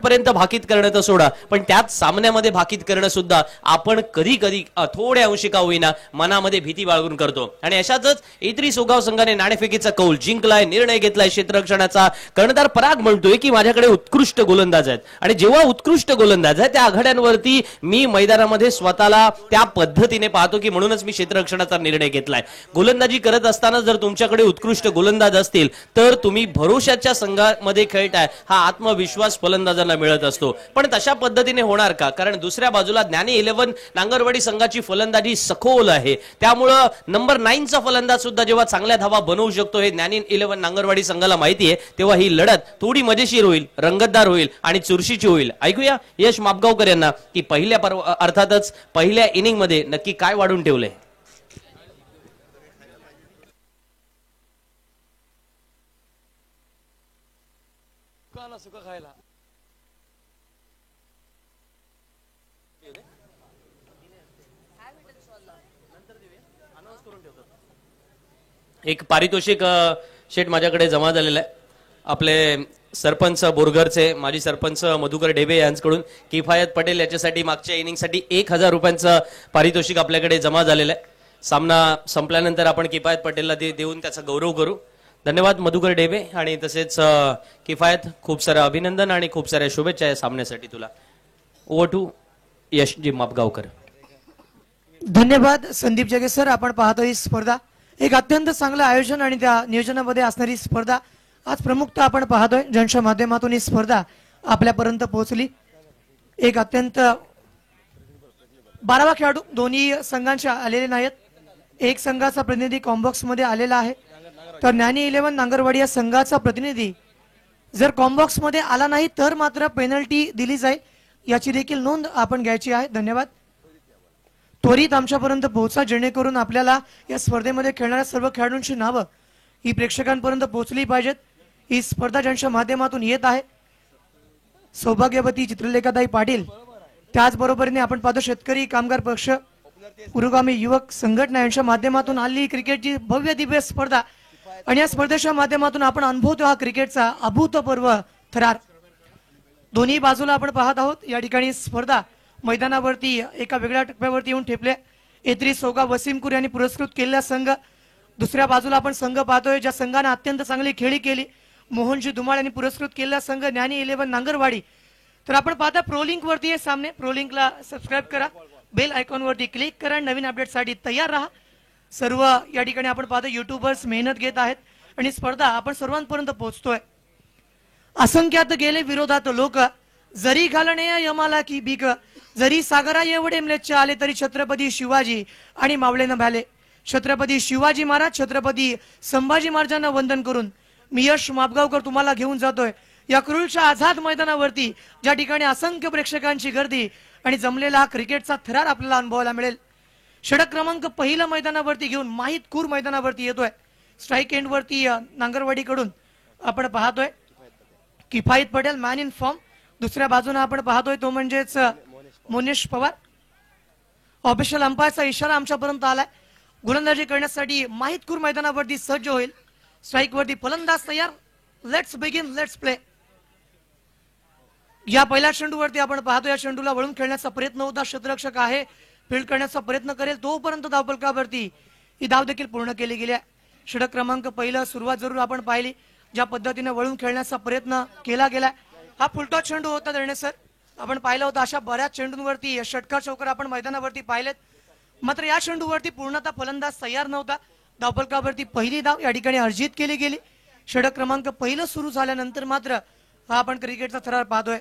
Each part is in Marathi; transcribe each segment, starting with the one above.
शेवटपर्यंत भाकीत करणं तर सोडा, पण त्यात सामन्यामध्ये भाकीत करणं सुद्धा आपण कधी कधी थोड्या अंशी का होईना मनामध्ये भीती बाळगून करतो. आणि अशातच ए3 सोगाव संघाने नाणेफेकीचा कौल जिंकलाय, निर्णय घेतलाय क्षेत्ररक्षणाचा. कर्णधार पराग म्हणतोय की माझ्याकडे उत्कृष्ट गोलंदाज आहेत, आणि जेव्हा उत्कृष्ट गोलंदाज आहेत त्या आघाड्यांवरती मी मैदानामध्ये स्वतःला त्या पद्धतीने पाहतो की म्हणूनच मी क्षेत्ररक्षणाचा निर्णय घेतलाय. गोलंदाजी करत असताना जर तुमच्याकडे उत्कृष्ट गोलंदाज असतील तर तुम्ही भरोशाच्या संघामध्ये खेळताय हा आत्मविश्वास फलंदाजांना मिळत असतो. पण तशा पद्धतीने होणार का? कारण दुसऱ्या बाजूला ज्ञानी 11 नांगरवाडी संघाची फलंदाजी सखोल आहे. त्यामुळं नंबर 9 चा फलंदाज सुद्धा जेव्हा चांगल्या धावा बनवू शकतो हे ज्ञानी 11 नांगरवाडी संघाला माहिती आहे, तेव्हा ही लढत थोडी मजेशीर होईल, रंगतदार होईल आणि चुरशीची होईल. ऐकूया यश मापगावकर यांना की पहिल्या अर्थातच पहिल्या इनिंग मध्ये नक्की काय वाढून ठेवलंय. एक पारितोषिक शेट माझ्याकडे जमा झालेलं आहे. आपले सरपंच बोरघरचे माजी सरपंच मधुकर डेबे यांच्याकडून किफायत पटेल याच्यासाठी मागच्या इनिंगसाठी 1000 रुपयांचं पारितोषिक आपल्याकडे जमा झालेलं आहे. सामना संपल्यानंतर आपण किफायत पटेलला ते देऊन त्याचा गौरव करू. धन्यवाद मधुकर डेबे, आणि तसेच किफायत खूप सारं अभिनंदन आणि खूप साऱ्या शुभेच्छा या सामन्यासाठी तुला. Over to Yashji Mapgaonkar. धन्यवाद संदीप जगे सर. आपण पाहतो ही स्पर्धा एक अत्यंत चांगलं आयोजन आणि त्या नियोजनामध्ये असणारी स्पर्धा आज प्रमुखता आपण पाहतोय, ज्यांच्या माध्यमातून ही स्पर्धा आपल्यापर्यंत पोहोचली. एक अत्यंत 12वा खेळाडू दोन्ही संघांचे आलेले नाहीत. एक संघाचा प्रतिनिधी कॉम्बॉक्स मध्ये आलेला आहे, तर ज्ञानी 11 नांगरवाडी या संघाचा प्रतिनिधी जर कॉम्बॉक्स मध्ये आला नाही तर मात्र पेनल्टी दिली जाईल, याची देखील नोंद आपण घ्यायची आहे. धन्यवाद. त्वरित आमच्यापर्यंत पोहोचा, जेणेकरून आपल्याला या स्पर्धेमध्ये खेळणाऱ्या सर्व खेळाडूंची नावं ही प्रेक्षकांपर्यंत पोहोचली पाहिजेत. ही स्पर्धा ज्यांच्या माध्यमातून येत आहे सौभाग्यवती चित्रलेखाताई पाटील, त्याचबरोबरीने आपण पाहतो शेतकरी कामगार पक्ष पुरोगामी युवक संघटना यांच्या माध्यमातून आलेली क्रिकेटची भव्य दिव्य स्पर्धा, आणि या स्पर्धेच्या माध्यमातून आपण अनुभवतो हा क्रिकेटचा अभूतपूर्व थरार. दोन्ही बाजूला आपण पाहत आहोत या ठिकाणी स्पर्धा मैदानावरती एका वेगळ्या टप्प्यावरती येऊन ठेपले. ए3 सोगा वसीमपूर यांनी पुरस्कृत केलेला संघ, दुसऱ्या बाजूला आपण संघ पाहतोय ज्या संघाने अत्यंत चांगली खेळी केली, मोहनजी धुमाळ यांनी पुरस्कृत केलेला संघ ज्ञानी 11 नांगरवाडी. तर आपण पाहता प्रोलिंक वरती आहे सामने. प्रोलिंकला सबस्क्राईब करा, बेल आयकॉन वरती क्लिक करा, नवीन अपडेटसाठी तयार राहा. सर्व या ठिकाणी आपण पाहतो युट्यूबर्स मेहनत घेत आहेत आणि स्पर्धा आपण सर्वांपर्यंत पोहोचतोय. असंख्यात गेले विरोधात लोक, जरी घालणे यमाला की भीक, जरी सागरा एवढे मलेच्छ आले तरी छत्रपती शिवाजी आणि मावळे न भाले. छत्रपती शिवाजी महाराज, छत्रपती संभाजी महाराजांना वंदन करून मी यश मापगावकर तुम्हाला घेऊन जातोय या कुरुलच्या आझाद मैदानावरती, ज्या ठिकाणी असंख्य प्रेक्षकांची गर्दी आणि जमलेला हा क्रिकेटचा थरार आपल्याला अनुभवायला मिळेल. षटक क्रमांक पहिलं मैदानावरती घेऊन माहीत कूर मैदानावरती येतोय. स्ट्राईक एंड वरती नांगरवाडीकडून आपण पाहतोय किफायत पटेल मॅन इन फॉर्म. दुसऱ्या बाजूने आपण पाहतोय तो म्हणजेच मोनेश पवार. ऑफिशियल अंपायरचा इशारा आमच्यापर्यंत आलाय. गोलंदाजी करण्यासाठी माहीतकूर मैदानावरती सज्ज होईल. स्ट्राईक वरती फलंदाज तयार. Let's begin, let's play. या पहिल्या चेंडूवरती आपण पाहतो या चेंडूला वळून खेळण्याचा प्रयत्न होता. क्षेत्ररक्षक आहे, फील्ड करण्याचा प्रयत्न करेल तोपर्यंत धावफलकावरती ही धाव देखील पूर्ण केली गेली. षटक क्रमांक पहिलं सुरुवात जरूर आपण पाहिली, ज्या पद्धतीने वळून खेळण्याचा प्रयत्न केला गेला. हा फुलटॉस चेंडू होता दरणे सर, आपण पाहिलं होतं. अशा बऱ्याच चेंडूंवरती षटकार चौकार आपण मैदानावरती पाहिलेत, मात्र या चेंडूवरती पूर्णतः फलंदाज तयार नव्हता. धावफलकावरती पहिली धाव या ठिकाणी अर्जित केली गेली. षटक क्रमांक पहिलं सुरू झाल्यानंतर मात्र हा आपण क्रिकेटचा थरार पाहतोय.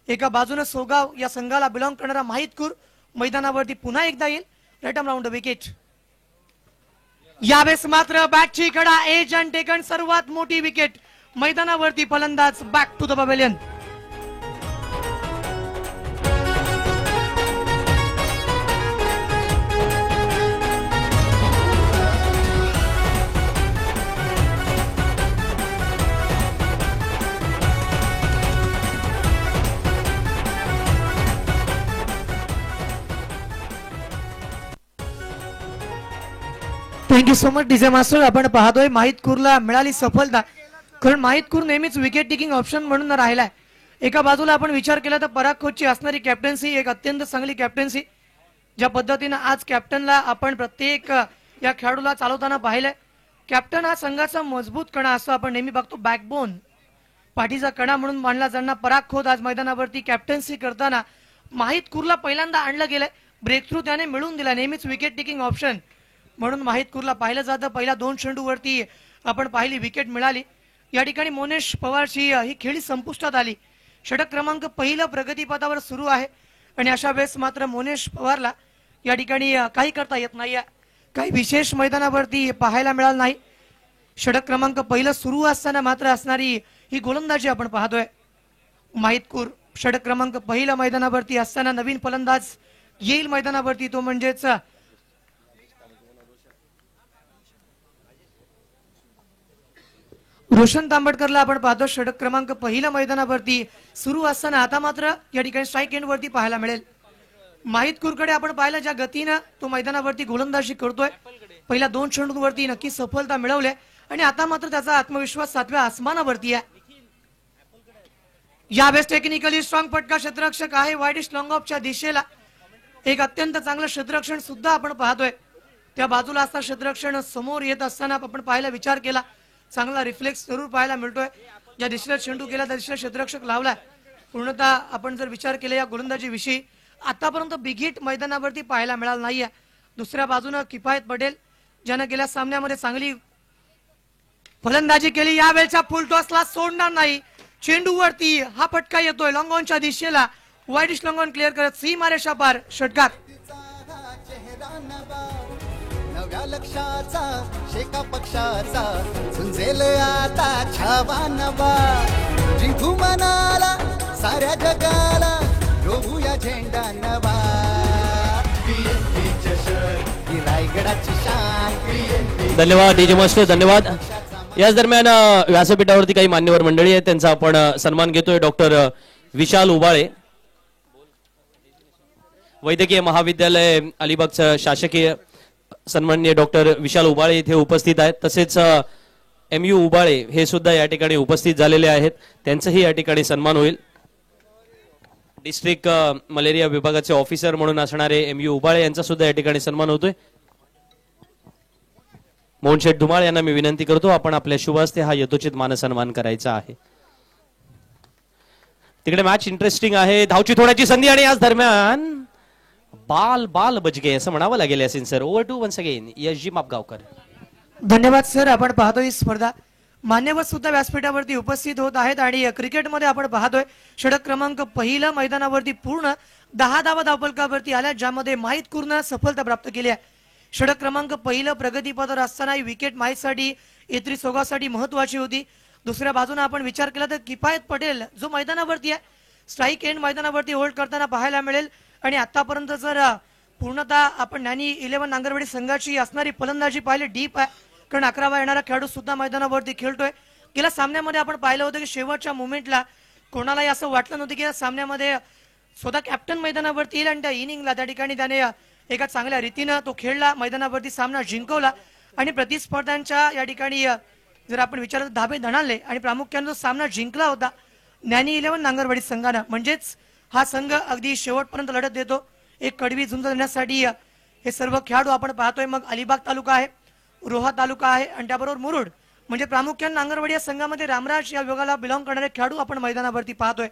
एका बाजूने सोगाव या संघाला बिलॉंग करणारा माहीतकूर मैदानावरती पुन्हा एकदा येईल. Right arm round the wicket. यावेळेस मात्र बॅटची कडा, एज अँड टेकन, सर्वात मोठी विकेट मैदानावरती. फलंदाज back to the pavilion. Thank you so much DJ master. आपण पाहतोय माहीतकूरला मिळाली सफलता, कारण माहीतकूर नेहमीच विकेट टेकिंग ऑप्शन म्हणून राहिलाय. एका बाजूला आपण विचार केला तर पराग खोची असणारी कॅप्टन्सी एक अत्यंत चांगली कॅप्टन्सी, ज्या पद्धतीने आज कॅप्टनला आपण प्रत्येक या खेळाडूला चालवताना पाहिलंय. कॅप्टन हा संघाचा मजबूत कणा असतो, आपण नेहमी बघतो बॅकबोन, पाठीचा कणा म्हणून मानला जाणारा पराग खोत आज मैदानावरती कॅप्टन्सी करताना माहित कुरला पहिल्यांदा आणलं गेलंय. ब्रेक थ्रू त्याने मिळून दिला, नेहमीच विकेट टेकिंग ऑप्शन म्हणून माहित कुरला पाहिलं जातं. पहिल्या 2 चेंडूवरती आपण पाहिली विकेट मिळाली. या ठिकाणी मोनेश पवारची ही खेळी संपुष्टात आली. षटक क्रमांक पहिलं प्रगतीपथावर सुरू आहे आणि अशा वेळेस मात्र मोनेश पवारला या ठिकाणी काही करता येत नाही, काही विशेष मैदानावरती पाहायला मिळालं नाही. षटक क्रमांक पहिलं सुरू असताना मात्र असणारी ही गोलंदाजी आपण पाहतोय. माहितपूर षटक क्रमांक पहिलं मैदानावरती असताना नवीन फलंदाज येईल मैदानावरती, तो म्हणजेच रोशन तांबडकरला आपण पाहतो. षटक क्रमांक पहिलं मैदानावरती सुरू असताना आता मात्र या ठिकाणी स्ट्राईक एंड वरती पाहायला मिळेल. माहितपूरकडे आपण पाहिलं ज्या गतीनं तो मैदानावरती गोलंदाजी करतोय, पहिल्या 2 चेंडूंवरती नक्की सफलता मिळवली आणि आता मात्र त्याचा आत्मविश्वास 7व्या आसमानावरती आहे. यावेळेस टेक्निकली स्ट्रॉंग फटका क्षेत्ररक्षक आहे. वाईडिश लॉंग ऑफच्या दिशेला एक अत्यंत चांगलं क्षेत्ररक्षण सुद्धा आपण पाहतोय. त्या बाजूला असता क्षेत्ररक्षण समोर येत असताना आपण पाहायला विचार केला, चांगला रिफ्लेक्स जरूर पाहायला मिळतोय. ज्या दिशेला चेंडू गेला त्या दिशेला क्षेत्ररक्षक लावलाय. पूर्णतः आपण जर विचार केला या गोलंदाजी विषयी आतापर्यंत बिग हिट मैदानावरती पाहायला मिळालं नाहीये. दुसऱ्या बाजूने किफायत पटेल ज्याने गेल्या सामन्यामध्ये चांगली फलंदाजी केली, यावेळेच्या फुल टॉसला सोडणार नाही. चेंडूवरती हा फटका येतोय लॉंग ऑनच्या दिशेला, वाईडिश लॉंग ऑन क्लिअर करत सीमारेषा पार षटकार. नव्या लक्षाचा शेका पक्षाचा झुंजेल आता छावा नवा, जिंकू मनाला साऱ्या जगाला रोवूया झेंडा नवा. रायगडाची शान. धन्यवाद डीजे मास्टर, धन्यवाद. याच दरम्यान व्यासपीठावरती काही मान्यवर मंडळी आहेत, त्यांचा आपण सन्मान घेतोय. डॉक्टर विशाल उबाळे, वैद्यकीय महाविद्यालय अलिबागचं शासकीय सन्माननीय डॉक्टर विशाल उबाळे इथे उपस्थित आहेत. तसेच MU उबाळे हे सुद्धा या ठिकाणी उपस्थित झालेले आहेत, त्यांचाही या ठिकाणी सन्मान होईल. डिस्ट्रिक्ट मलेरिया विभागाचे ऑफिसर म्हणून असणारे MU उबाळे यांचा सुद्धा या ठिकाणी सन्मान होतोय. मोहनशेठ धुमाळ यांना मी विनंती करतो, आपण आपल्या शुभ हस्ते हा यथोचित मानसन्मान करायचा आहे. तिकडे मॅच इंटरेस्टिंग आहे, धावची थोड्याची संधी आणि याच दरम्यान बाल बाल बच गए असं म्हणावं लागेल Yasin sir. Over to once again Yashji Mapgaonkar. धन्यवाद सर. आपण पाहतोय स्पर्धा मान्यवर सुद्धा व्यासपीठावरती उपस्थित होत आहेत आणि क्रिकेटमध्ये आपण पाहतोय षटक क्रमांक पहिलं मैदानावरती पूर्ण 10 धावा धावफलकावरती आल्या, ज्यामध्ये माहित कुरनं सफलता प्राप्त केली आहे. षटक क्रमांक पहिलं प्रगतीपथावर असताना विकेट माहितसाठी एत्री सोगासाठी महत्वाची होती. दुसऱ्या बाजूने आपण विचार केला तर किफायत पटेल जो मैदानावरती आहे स्ट्राईक एंड मैदानावरती होल्ड करताना पाहायला मिळेल. आणि आतापर्यंत जर पूर्णतः आपण ज्ञानी 11 नांगरवाडी संघाची असणारी फलंदाजी पाहिली डीप आहे, कारण 11वा येणारा खेळाडू सुद्धा मैदानावरती खेळतोय. गेल्या सामन्यामध्ये आपण पाहिलं होतं की शेवटच्या मोमेंटला कोणालाही असं वाटलं नव्हतं की या सामन्यामध्ये स्वतः कॅप्टन मैदानावरती येईल आणि त्या इनिंगला त्या ठिकाणी त्याने एका चांगल्या रीतीनं तो खेळला, मैदानावरती सामना जिंकवला आणि प्रतिस्पर्ध्यांच्या या ठिकाणी जर आपण विचारलं तर धाबे धणाले आणि प्रामुख्याने जो सामना जिंकला होता ज्ञानी 11 नांगरवाडी संघानं, म्हणजेच हा संघ अगदी शेवटपर्यंत लढत देतो. एक कडवी झुंज देण्यासाठी हे सर्व खेळाडू आपण पाहतोय. मग अलिबाग तालुका आहे, रोहा तालुका आहे आणि त्याबरोबर मुरुड, म्हणजे प्रामुख्याने नांगरवाडी या संघामध्ये रामराज या विभागाला बिलॉंग करणारे खेळाडू आपण मैदानावरती पाहतोय.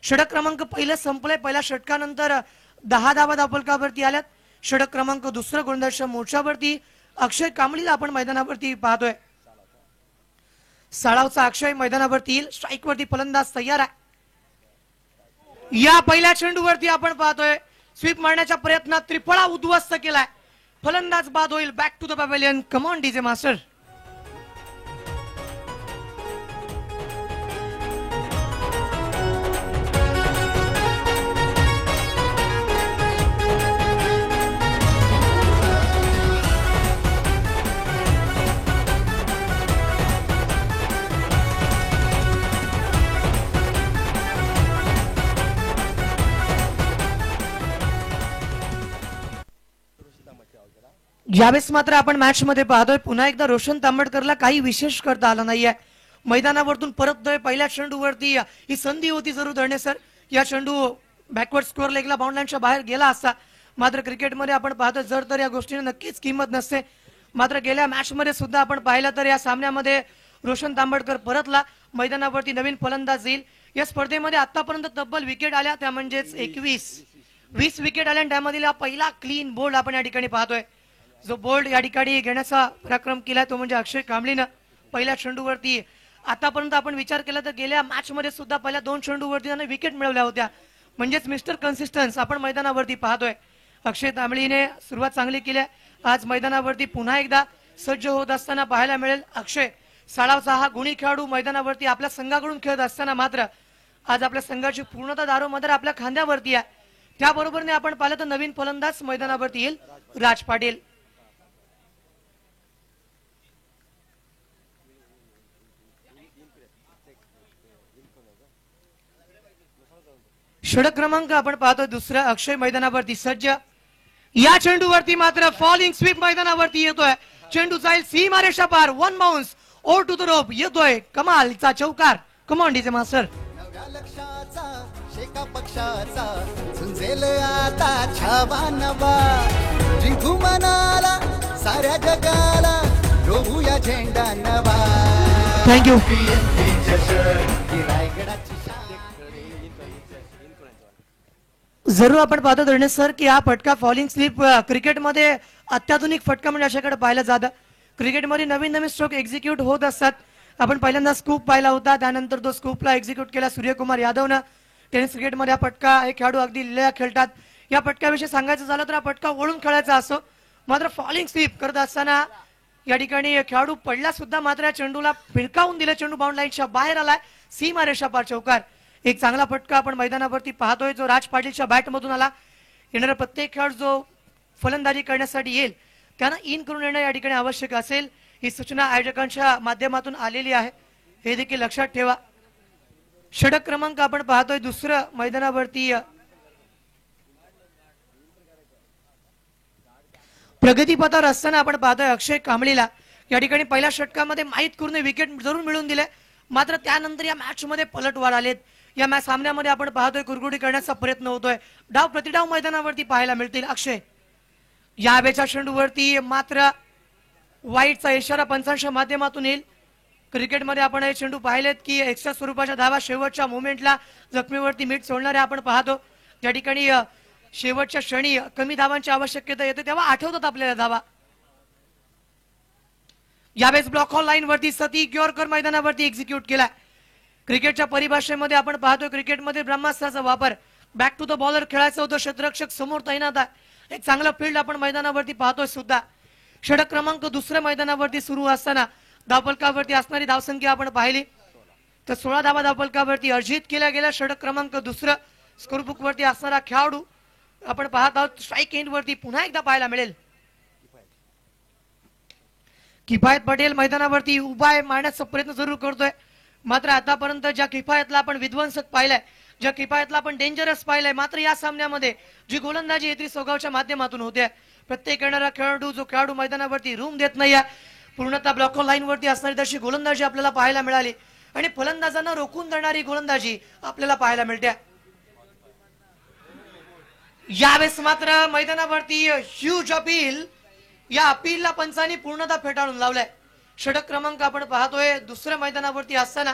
षटक क्रमांक पहिलं संपलंय, पहिल्या षटकानंतर 10 धावा धावफलकावरती आल्यात. षटक क्रमांक दुसरं गोलंदाज मोर्चावरती अक्षय कांबळीला आपण मैदानावरती पाहतोय. साळावचा अक्षय मैदानावरती येईल, स्ट्राईक वरती फलंदाज तयार आहे. या पहिल्या चेंडूवरती आपण पाहतोय स्वीप मारण्याच्या प्रयत्नात त्रिफळा उद्ध्वस्त केलाय, फलंदाज बाद होईल. Back to the pavilion. Come on DJ master. यावेळेस मात्र आपण मॅच मध्ये पाहतोय पुन्हा एकदा रोशन तांबडकरला काही विशेष करता आलं नाहीये. मैदानावरतून परततोय पहिल्या चेंडूवरती ही संधी होती जरूर धरणे सर, या चेंडू बॅकवर्ड स्कोअर लेगला बाउंड लाईनच्या बाहेर गेला असता. मात्र क्रिकेटमध्ये आपण पाहतो जर तर या गोष्टीने नक्कीच किंमत नसते. मात्र गेल्या मॅच मध्ये सुद्धा आपण पाहिलं तर या सामन्यामध्ये रोशन तांबडकर परतला, मैदानावरती नवीन फलंदाज येईल. या स्पर्धेमध्ये आतापर्यंत तब्बल विकेट आल्या, त्या म्हणजेच 20 विकेट आल्या. त्यामधील पहिला क्लीन बोल्ड आपण या ठिकाणी पाहतोय. जो बोल्ड या ठिकाणी घेण्याचा पराक्रम केला तो म्हणजे अक्षय कांबळीनं पहिल्या चेंडूवरती. आतापर्यंत आपण विचार केला तर गेल्या मॅच मध्ये सुद्धा पहिल्या 2 चेंडूवरती त्याने विकेट मिळवल्या होत्या. म्हणजेच मिस्टर कन्सिस्टन्स आपण मैदानावरती पाहतोय. अक्षय कांबळीने सुरुवात चांगली केली. आज मैदानावरती पुन्हा एकदा सज्ज होत असताना पाहायला मिळेल अक्षय. साडावचा हा गुणी खेळाडू मैदानावरती आपल्या संघाकडून खेळत असताना मात्र आज आपल्या संघाची पूर्णतः दारोमदार आपल्या खांद्यावरती आहे. त्याबरोबरने आपण पाहिलं तर नवीन फलंदाज मैदानावरती येईल राज पाटील. षटक क्रमांक आपण पाहतोय दुसरा अक्षय मैदानावरती सज्ज. या चेंडूवरती मात्र फॉलिंग स्वीप मैदानावरती येतोय. चेंडू जाईल सीमारेषा पार, one bounce over to the rope, येतोय कमालचा चौकार. Command DJ master. नव्या लक्षाचा शेका पक्षाचा झुंजेल आता छावा नवा. जिंकू मनाला साऱ्या जगाला रोवूया झेंडा नवा. थँक्यू. रायगडाची शान. जरूर आपण पाहतो धरणे सर की हा फटका फॉलिंग स्लिप क्रिकेटमध्ये अत्याधुनिक फटका म्हणजे अशाकडे पाहिलं जातं. क्रिकेटमध्ये नवीन नवीन स्ट्रोक एक्झिक्यूट होत असतात. आपण पहिल्यांदा स्कूप पाहिला होता, त्यानंतर तो स्कूपला एक्झिक्यूट केला सूर्यकुमार यादवनं. टेनिस क्रिकेटमध्ये हा फटका हे खेळाडू अगदी लिहिल्या खेळतात. या फटक्याविषयी सांगायचं झालं तर हा फटका ओढून खेळायचा असो, मात्र फॉलिंग स्लिप करत असताना या ठिकाणी खेळाडू पडला सुद्धा, मात्र या चेंडूला फिरकावून दिलं. चेंडू बाउंड लाईनच्या बाहेर आलाय, सीमारेषा पार चौकार. एक चांगला फटका आपण मैदानावरती पाहतोय जो राज पाटीलच्या बॅटमधून आला. येणारा प्रत्येक खेळाडू जो फलंदाजी करण्यासाठी येईल त्यांना इन करून येणं या ठिकाणी आवश्यक असेल, ही सूचना आयोजकांच्या माध्यमातून आलेली आहे, हे देखील लक्षात ठेवा. षटक क्रमांक आपण पाहतोय दुसरं मैदानावरती प्रगतीपथावर असताना आपण पाहतोय अक्षय कांबळीला. या ठिकाणी पहिल्या षटकामध्ये माहीत करून विकेट जरूर मिळवून दिले, मात्र त्यानंतर या मॅच मध्ये पलटवार आलेत. या मॅच सामन्यामध्ये आपण पाहतोय कुरगुडी करण्याचा प्रयत्न होतोय. डाव प्रतिडाव मैदानावरती पाहायला मिळतील. अक्षय या हवेच्या चेंडूवरती मात्र वाईटचा इशारा पंचांच्या माध्यमातून येईल. क्रिकेटमध्ये आपण हे चेंडू पाहिलेत की एक्स्ट्रा स्वरूपाच्या धावा शेवटच्या मोमेंटला जखमीवरती मीठ सोडणारे आपण पाहतो. त्या ठिकाणी शेवटच्या क्षणी कमी धावांची आवश्यकता येते तेव्हा आठवतात आपल्याला धावा. यावेळेस ब्लॉक हॉल लाईन वरती सती ग्योरकर मैदानावरती एक्झिक्यूट केला. क्रिकेटच्या परिभाषेमध्ये आपण पाहतोय क्रिकेटमध्ये ब्रह्मास्त्राचा वापर, बॅक टू द बॉलर खेळायचं होतं, क्षेत्ररक्षक समोर तैनात आहे. एक चांगला फील्ड आपण मैदानावरती पाहतोय सुद्धा. षटक क्रमांक दुसऱ्या मैदानावरती सुरू असताना धावफलकावरती असणारी धावसंख्या आपण पाहिली तर 16 धावा धावफलकावरती अर्जित केल्या गेल्या. षटक क्रमांक दुसरं स्कोरबुक वरती असणारा खेळाडू आपण पाहत आहोत. स्ट्राईक एंड वरती पुन्हा एकदा पाहायला मिळेल किफायत पटेल मैदानावरती उभा मारण्याचा प्रयत्न जरूर करतोय, मात्र आतापर्यंत ज्या किफायतला आपण विध्वंसक पाहिलाय, ज्या किफायतला आपण डेंजरस पाहिलाय, मात्र या सामन्यामध्ये जी गोलंदाजी येते सोगावच्या माध्यमातून होते. प्रत्येक येणारा खेळाडू जो खेळाडू मैदानावरती रूम देत नाहीये, पूर्णतः ब्लॉक लाईन वरती असणारी तशी गोलंदाजी आपल्याला पाहायला मिळाली आणि फलंदाजांना रोखून देणारी गोलंदाजी आपल्याला पाहायला मिळते. यावेळेस मात्र मैदानावरती ह्यूज अपील, या अपीलला पंचांनी पूर्णतः फेटाळून लावलाय. षटक क्रमांक आपण पाहतोय दुसऱ्या मैदानावरती असताना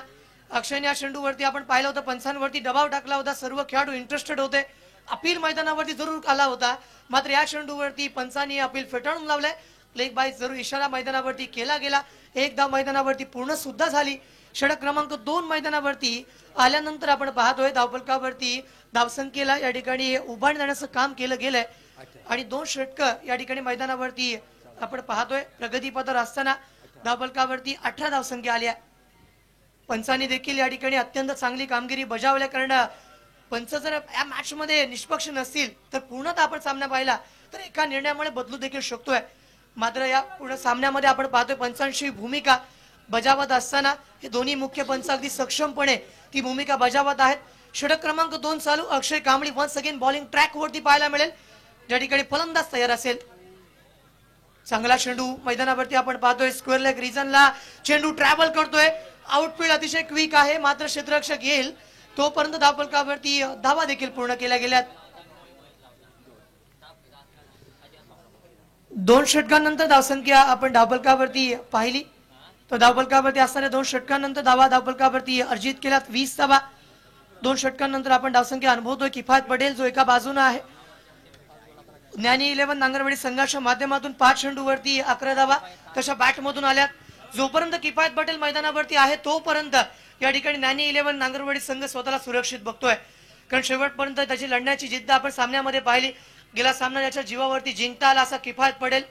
अक्षयने या चेंडूवरती आपण पाहिलं होतं पंचांवरती दबाव टाकला होता. सर्व खेळाडू इंटरेस्टेड होते. अपील मैदानावरती जरूर आला होता, मात्र या चेंडूवरती पंचांनी अपील फेटाळून लावलंय. लेग बाय जरूर इशारा मैदानावरती केला गेला. एक धाव मैदानावरती पूर्ण सुद्धा झाली. षटक क्रमांक 2 मैदानावरती आल्यानंतर आपण पाहतोय धावफलकावरती धावसंख्येला या ठिकाणी उभारणी देण्याचं काम केलं गेलंय आणि 2 षटकं या ठिकाणी मैदानावरती आपण पाहतोय. प्रगतीपथावर असताना धावफलकावरती 18 धावसंख्या आल्या. पंचांनी देखील या ठिकाणी अत्यंत चांगली कामगिरी बजावल्या, कारण पंच जर या मॅच मध्ये निष्पक्ष नसतील तर पूर्णतः आपण सामना पाहिला तर एका निर्णयामुळे बदलू देखील शकतोय. मात्र या पूर्ण सामन्यामध्ये आपण पाहतोय पंचांची भूमिका बजावत असताना हे दोन्ही मुख्य पंच अगदी सक्षमपणे ती भूमिका बजावत आहेत. षटक क्रमांक 2 चालू. Akshay Kambli once again bowling track वरती पाहायला मिळेल, ज्या ठिकाणी फलंदाज तयार असेल. चांगला चेंडू मैदानावरती आपण पाहतोय स्क्वेअर लेग रिजनला चेंडू ट्रॅव्हल करतोय. आउटफील्ड अतिशय क्विक आहे, मात्र क्षेत्ररक्षक येईल तोपर्यंत धावफलकावरती धावा देखील पूर्ण केल्या गेल्यात. 2 षटकांनंतर धावसंख्या आपण धावफलकावरती पाहिली. तर धावफलकावरती असणाऱ्या 2 षटकांनंतर धावफलकावरती अर्जित केल्यात 20 धावा. 2 षटकांनंतर आपण धावसंख्या अनुभवतोय किफायत पटेल जो एका बाजूने आहे. ज्ञानी 11 नांगरवाडी संघाच्या माध्यमातून 5 चेंडूवरती 11 धावा तशा बॅट मधून आल्यात. जोपर्यंत किफायत पटेल मैदानावरती आहे तोपर्यंत या ठिकाणी ज्ञानी 11 नांगरवाडी संघ स्वतःला सुरक्षित बघतोय, कारण शेवटपर्यंत त्याची लढण्याची जिद्द आपण सामन्यामध्ये पाहिली. गेला सामना त्याच्या जीवावरती जिंकता आला असा किफायत पटेल,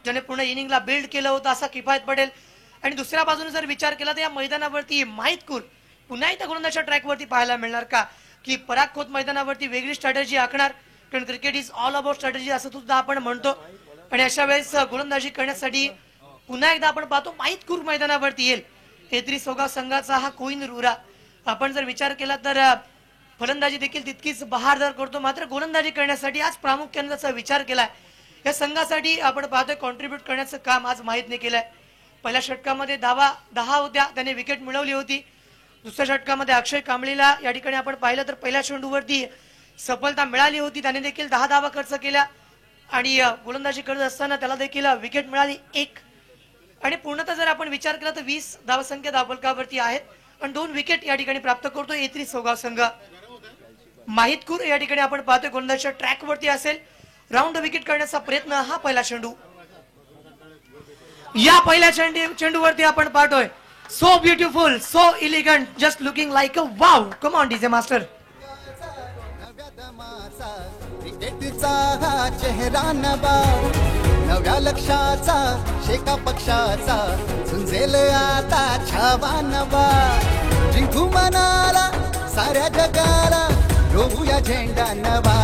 ज्याने पूर्ण इनिंगला बिल्ड केलं होतं असा किफायत पटेल. आणि दुसऱ्या बाजूने जर विचार केला तर या मैदानावरती माहित कुल पुन्हा एकदा गोलंदाजीच्या ट्रॅकवरती पाहायला मिळणार का, की पराग खोत मैदानावरती वेगळी स्ट्रॅटेजी आखणार, कारण cricket is all about strategy असं सुद्धा आपण म्हणतो. आणि अशा वेळेस गोलंदाजी करण्यासाठी पुन्हा एकदा आपण पाहतो माहितपूर मैदानावरती येईल. हेत्री सोगाव संघाचा हा कोईन रुरा आपण जर विचार केला तर फलंदाजी देखील तितकीच बहारदार करतो, मात्र गोलंदाजी करण्यासाठी आज प्रामुख्याने त्याचा विचार केलाय. या संघासाठी आपण पाहतोय कॉन्ट्रीब्यूट करण्याचं काम आज माहितने केलंय. पहिल्या षटकामध्ये धावा 10 होत्या, त्याने विकेट मिळवली होती. दुसऱ्या षटकामध्ये अक्षय कांबळीला या ठिकाणी आपण पाहिलं तर पहिल्या चेंडूवरती सफलता मिळाली होती, त्याने देखील 10 धावा खर्च केल्या आणि गोलंदाजी करत असताना त्याला देखील विकेट मिळाली 1. आणि पूर्णतः जर आपण विचार केला तर 20 धावसंख्या धावफलकावरती आहेत आणि 2 विकेट या ठिकाणी प्राप्त करतो हेत्री सोगाव संघ. माहितपूर या ठिकाणी आपण पाहतोय गोलंदाजीच्या ट्रॅकवरती असेल, राऊंड विकेट करण्याचा प्रयत्न. हा पहिला चेंडू, या पहिल्या चेंडूवरती आपण पाहतोय so beautiful, so elegant, just looking like a wow. Come on DJ master. नव्या दमाचा क्रिकेटचा हा चेहरा नवा, नव्या लक्षाचा शेका पक्षाचा झुंजेल आता छावा नवा. जिंकू मनाला साऱ्या जगाला रोवूया झेंडा नवा.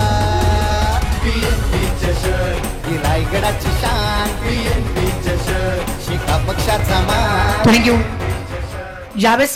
ही रायगडाची शान, शेका पक्षाचा मान. थँक्यू. यावेळेस